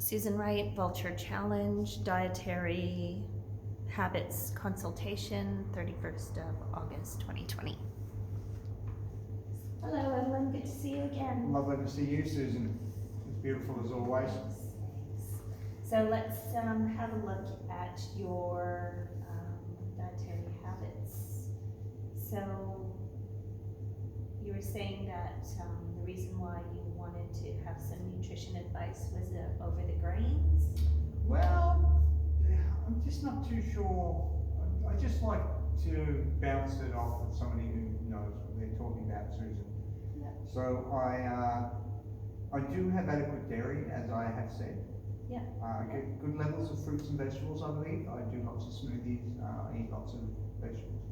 Susan Wright, Vulture Challenge, Dietary Habits Consultation, 31st of August 2020. Hello, Evelyn. Good to see you again. Lovely to see you, Susan. It's beautiful as always. So let's have a look at your dietary habits. So you were saying that the reason why you wanted to have some nutrition advice was over the grains? Well, I'm just not too sure. I just like to bounce it off with somebody who knows what they're talking about, Susan. Yeah. So I do have adequate dairy, as I have said. Yeah. I get good levels of fruits and vegetables, I believe. I do lots of smoothies, eat lots of vegetables.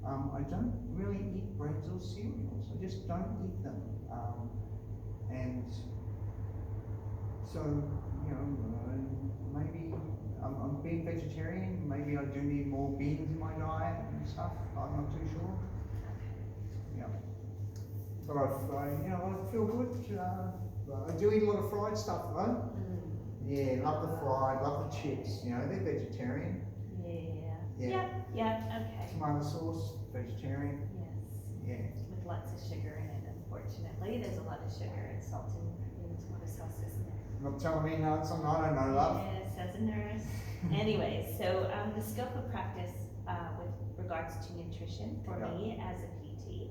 I don't really eat breads or cereals. I just don't eat them. And so, you know, maybe I'm being vegetarian. Maybe I do need more beans in my diet and stuff. I'm not too sure. Yeah. But I feel good. I do eat a lot of fried stuff though. Yeah, love the fried, love the chips. You know, they're vegetarian. Yeah. Okay. Tomato sauce, vegetarian. Yes. Yeah. With lots of sugar in it, unfortunately. There's a lot of sugar and salt in tomato sauce, isn't there? Not telling me no, it's something I don't know, love. Yes, as a nurse. Anyway, so the scope of practice with regards to nutrition for me as a PT,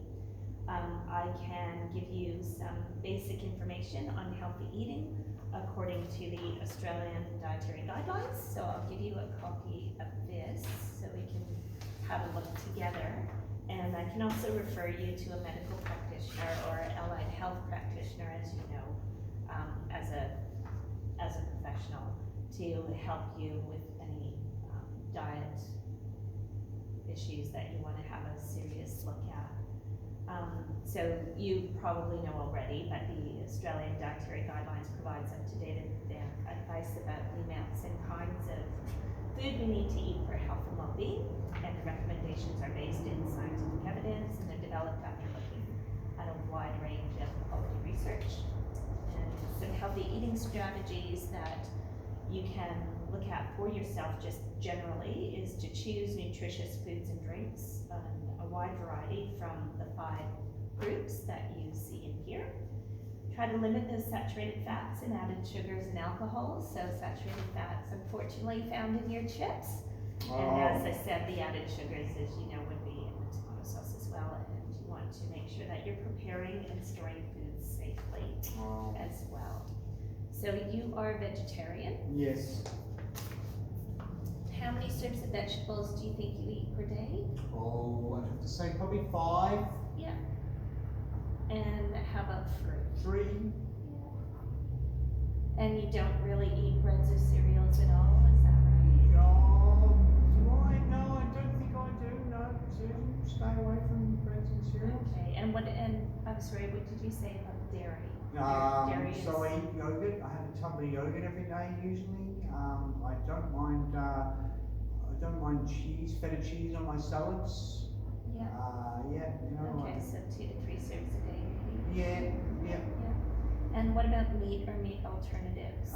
I can give you some basic information on healthy eating according to the Australian Dietary Guidelines. So I'll give you a copy of this so we can have a look together. And I can also refer you to a medical practitioner or allied health practitioner, as you know, as a professional, to help you with any diet issues that you want to have a serious look at. So you probably know already, but the Australian Dietary Guidelines provides up-to-date advice about the amounts and kinds of food we need to eat for health and well-being, and the recommendations are based in scientific evidence, and they're developed after looking at a wide range of quality research. And some healthy eating strategies that you can look at for yourself just generally is to choose nutritious foods and drinks, a wide variety from the 5 groups that you see in here. Try to limit those saturated fats and added sugars and alcohols. So saturated fats, unfortunately, found in your chips. And as I said, the added sugars, as you know, would be in the tomato sauce as well. And you want to make sure that you're preparing and storing foods safely as well. So you are vegetarian? Yes. How many serves of vegetables do you think you eat per day? Oh, I'd have to say probably 5. Yeah. And how about fruit? 3. Yeah. And you don't really eat breads or cereals at all, is that right? No, no, I don't think I do. No, Susan, stay away from breads and cereals. Okay, and I'm sorry, what did you say about dairy? Dairy So I eat yogurt. I have a tub of yogurt every day usually. I don't mind cheese, feta cheese on my salads. Yeah. Okay, so 2 to 3 serves a day. Yeah. And what about meat or meat alternatives?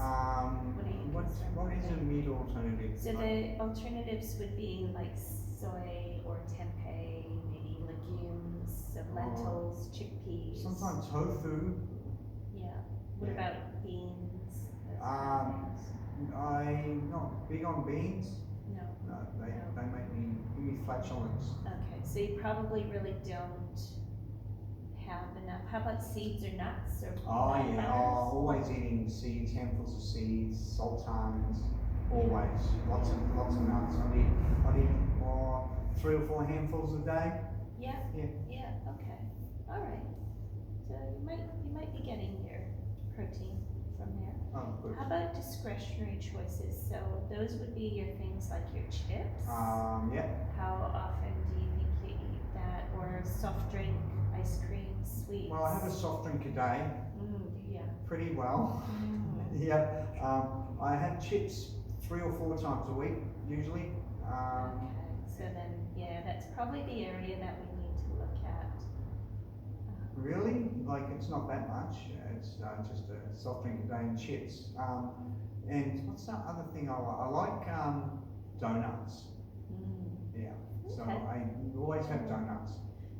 What is a meat alternative? So the alternatives would be like soy or tempeh, maybe legumes, so lentils, chickpeas. Sometimes tofu. Yeah. What about beans? I'm not big on beans. No. They make me give me flatulence. Okay, so you probably really don't have enough. How about seeds or nuts or peanut butters? Always eating seeds, handfuls of seeds, sultans, always. Lots of nuts. I need 3 or 4 handfuls a day. Yeah. Okay. All right. So you might be getting your protein from there. Oh, good. How about discretionary choices? So those would be your things like your chips. Yeah. How often do you think you eat that? Or soft drink, ice cream, sweets? Well, I have a soft drink a day. Yeah. Pretty well. Yeah. I have chips 3 or 4 times a week usually. Okay. So then, that's probably the area that we need to look at. really, like it's not that much. It's just a soft drink a day and chips. And what's that other thing I like? I like donuts. Yeah. So Okay. I always have donuts.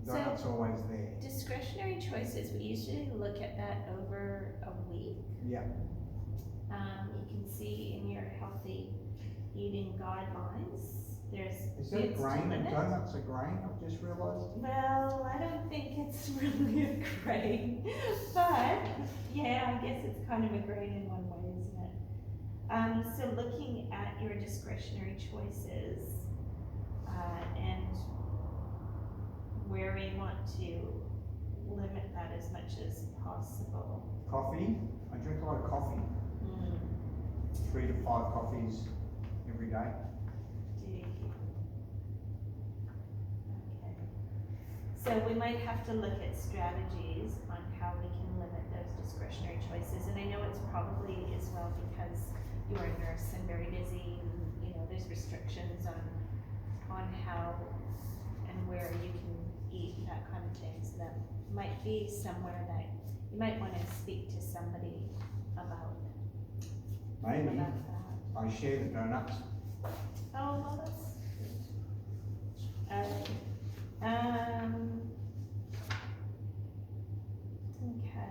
So- Donuts are always there. Discretionary choices, we usually look at that over a week. Yeah. You can see in your healthy eating guidelines, there's Is that a foods to grain? limit. Donuts a grain? I've just realised. Well, I don't think it's really a grain, but yeah, I guess it's kind of a grain in one way, isn't it? So looking at your discretionary choices, and where we want to limit that as much as possible. Coffee. I drink a lot of coffee. 3 to 5 coffees every day. Do you? Okay. So we might have to look at strategies on how we can limit those discretionary choices. And I know it's probably as well because you're a nurse and very busy and, you know, there's restrictions on how and where you can eat, that kind of thing. So that might be somewhere that you might want to speak to somebody about Maybe. that. I share the donuts. Oh, well, that's good. Okay,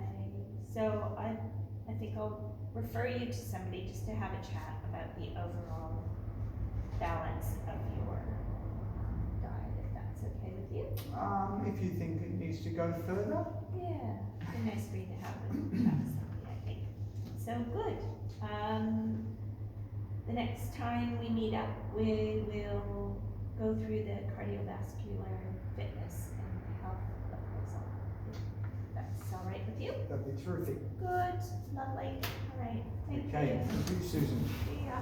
so I think I'll refer you to somebody just to have a chat about the overall balance of your diet, if that's okay with you. If you think it needs to go further. Yeah, it's a nice for you to have a chat with somebody, I think. So, good. The next time we meet up, we will go through the cardiovascular fitness and health proposal. If that's all right with you? That'd be terrific. Good, lovely. All right, thank Okay, you. thank you, Susan. See ya.